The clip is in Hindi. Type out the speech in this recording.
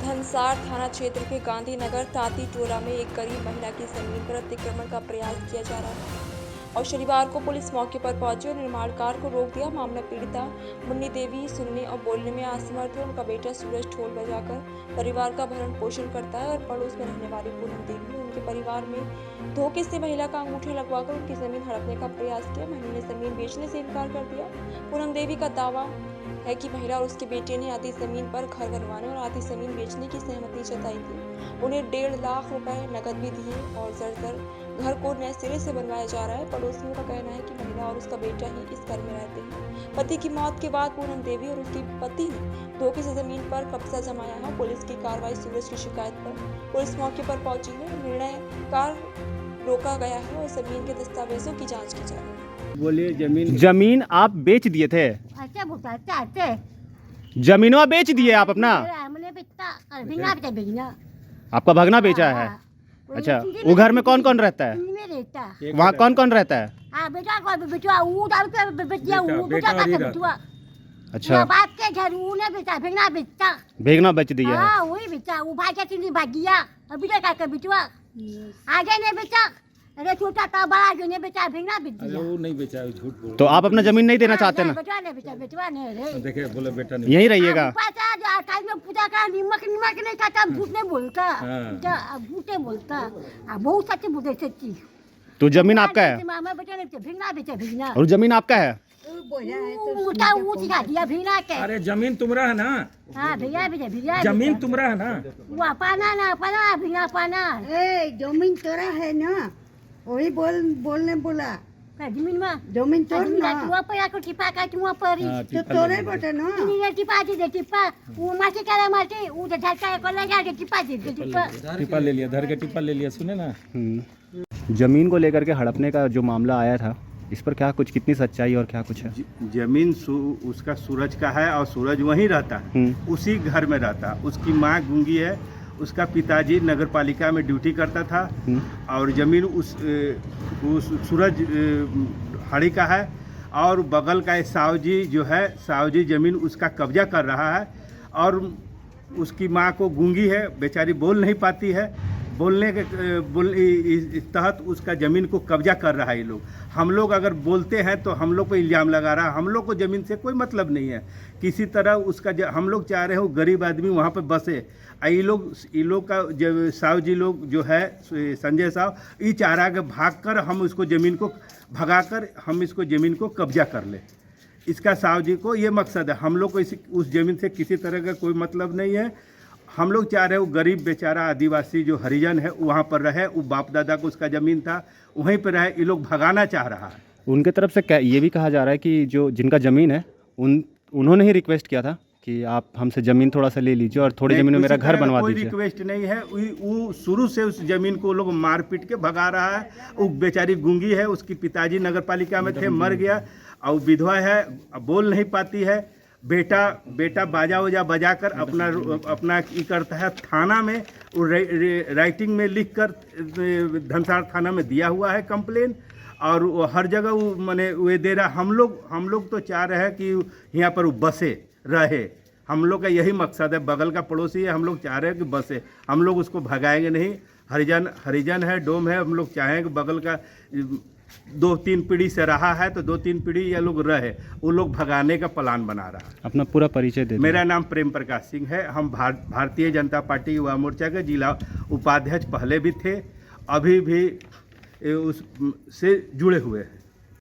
धनसार थाना क्षेत्र के गांधीनगर ताती टोला में एक गरीब महिला की जमीन पर अतिक्रमण का प्रयास किया जा रहा है और शनिवार को पुलिस मौके पर पहुंची और निर्माण कार्य को रोक दिया। मामला पीड़िता मुन्नी देवी सुनने और बोलने में असमर्थ है। उनका बेटा सूरज ढोल बजाकर परिवार का भरण पोषण करता है और पड़ोस में रहने वाली पूनम देवी ने उनके परिवार में धोखे से महिला का अंगूठा लगवाकर उनकी जमीन हड़पने का प्रयास किया। महिला ने जमीन बेचने से इनकार कर दिया। पूनम देवी का दावा है कि महिला और उसके बेटे ने आधी जमीन पर घर बनवाने और आधी जमीन बेचने की सहमति जताई थी। उन्हें 1.5 लाख रुपए नकद भी दिए और जर्जर घर को नए सिरे से बनवाया जा रहा है। पड़ोसियों का कहना है कि महिला और उसका बेटा ही इस घर में रहते हैं। पति की मौत के बाद पूनम देवी और उसके पति ने धोखे से जमीन पर कब्जा जमाया है। पुलिस की कार्रवाई सूरज की शिकायत पर पुलिस मौके पर पहुंची है। निर्णय कार्य रोका गया है और जमीन के दस्तावेजों की जाँच की जा रही है। बोलिए, जमीन आप बेच दिए थे? अच्छा बोलता जमीनवा बेच दिए आप अपना? आपका भगना बेचा है? अच्छा, वो घर में कौन कौन रहता है? वहाँ कौन कौन रहता है? अच्छा, बाप के घर ने बेचा भेगना बेच दिया है। वही बेचा, वो भाई के भाग गया। अभी तक का बिचवा आगे नहीं बेचा। अरे छोटा था बड़ा जो नहीं बेचा भेगना बेच दिया। वो नहीं बेचा, झूठ बोल। तो आप अपना जमीन नहीं देना चाहते ना? बेचवा नहीं रे। देखिए बोले बेटा नहीं। यहीं रहिएगा? पूजा का निमक नहीं खाता, झूठ नहीं बोलता। झूठ नहीं बोलता, बहुत सच्ची बोलते सच्ची। तो जमीन आपका है? बेटा नहीं भेगना बेचा भेगना। और जमीन आपका है? अरे जमीन तुम्हारा है ना? हाँ भैया भैया जमीन तुम्हारा है ना? वो अपना ना अपना भैया अपना। जमीन तोरा है ना? वही बोलने बोला जमीन तोड़ ना। तुआ पर आको टिपा का तुआ पर तो तोरे बटे ना। ये टिपा दे टिपा वो माटी का माटी वो झटका को लगा के टिपा दे टिपा टिपा ले लिया, धर के टिपा ले लिया। सुने ना, जमीन को लेकर के हड़पने का जो मामला आया था, इस पर क्या कुछ, कितनी सच्चाई और क्या कुछ है? जमीन उसका सूरज का है और सूरज वहीं रहता है, उसी घर में रहता। उसकी माँ गूंगी है, उसका पिताजी नगर पालिका में ड्यूटी करता था और जमीन उस सूरज हड़ी का है। और बगल का साव जी जो है, साव जी जमीन उसका कब्जा कर रहा है और उसकी माँ को गूंगी है, बेचारी बोल नहीं पाती है। बोलने के इस तहत उसका ज़मीन को कब्जा कर रहा है ये लोग। हम लोग अगर बोलते हैं तो हम लोग को इल्ज़ाम लगा रहा है। हम लोग को ज़मीन से कोई मतलब नहीं है किसी तरह उसका। हम लोग चाह रहे हो गरीब आदमी वहाँ पे बसे। ये लोग का साहु जी लोग जो है, संजय साहब, ये चाह रहा है कि भाग कर हम उसको ज़मीन को भगाकर हम इसको ज़मीन को कब्जा कर ले। इसका साहु जी को ये मकसद है। हम लोग को उस ज़मीन से किसी तरह का कोई मतलब नहीं है। हम लोग चाह रहे हो गरीब बेचारा आदिवासी जो हरिजन है वहाँ पर रहे। वो बाप दादा को उसका ज़मीन था, वहीं पर रहे। ये लोग भगाना चाह रहा है। उनके तरफ से ये भी कहा जा रहा है कि जो जिनका ज़मीन है उन्होंने ही रिक्वेस्ट किया था कि आप हमसे ज़मीन थोड़ा सा ले लीजिए और थोड़ी ज़मीन में मेरा घर बनवा दीजिए। कोई रिक्वेस्ट नहीं है। वो शुरू से उस ज़मीन को लोग मार पीट के भगा रहा है। वो बेचारी गूंगी है, उसकी पिताजी नगर पालिका में थे, मर गया। और विधवा है, बोल नहीं पाती है। बेटा बाजा वजा बजा कर अपना ये करता है। थाना में राइटिंग में लिख कर धनसार थाना में दिया हुआ है कंप्लेन। और वो हर जगह वो माने वे दे रहा। हम लोग तो चाह रहे हैं कि यहाँ पर वो बसे रहे। हम लोग का यही मकसद है। बगल का पड़ोसी है, हम लोग चाह रहे हैं कि बसे। हम लोग उसको भगाएंगे नहीं। हरिजन है, डोम है। हम लोग चाहेंगे कि बगल का 2-3 पीढ़ी से रहा है तो 2-3 पीढ़ी ये लोग रहे। वो लोग भगाने का प्लान बना रहा है। अपना पूरा परिचय दे। मेरा नाम प्रेम प्रकाश सिंह है। हम भारतीय जनता पार्टी युवा मोर्चा के जिला उपाध्यक्ष पहले भी थे, अभी भी उससे जुड़े हुए हैं।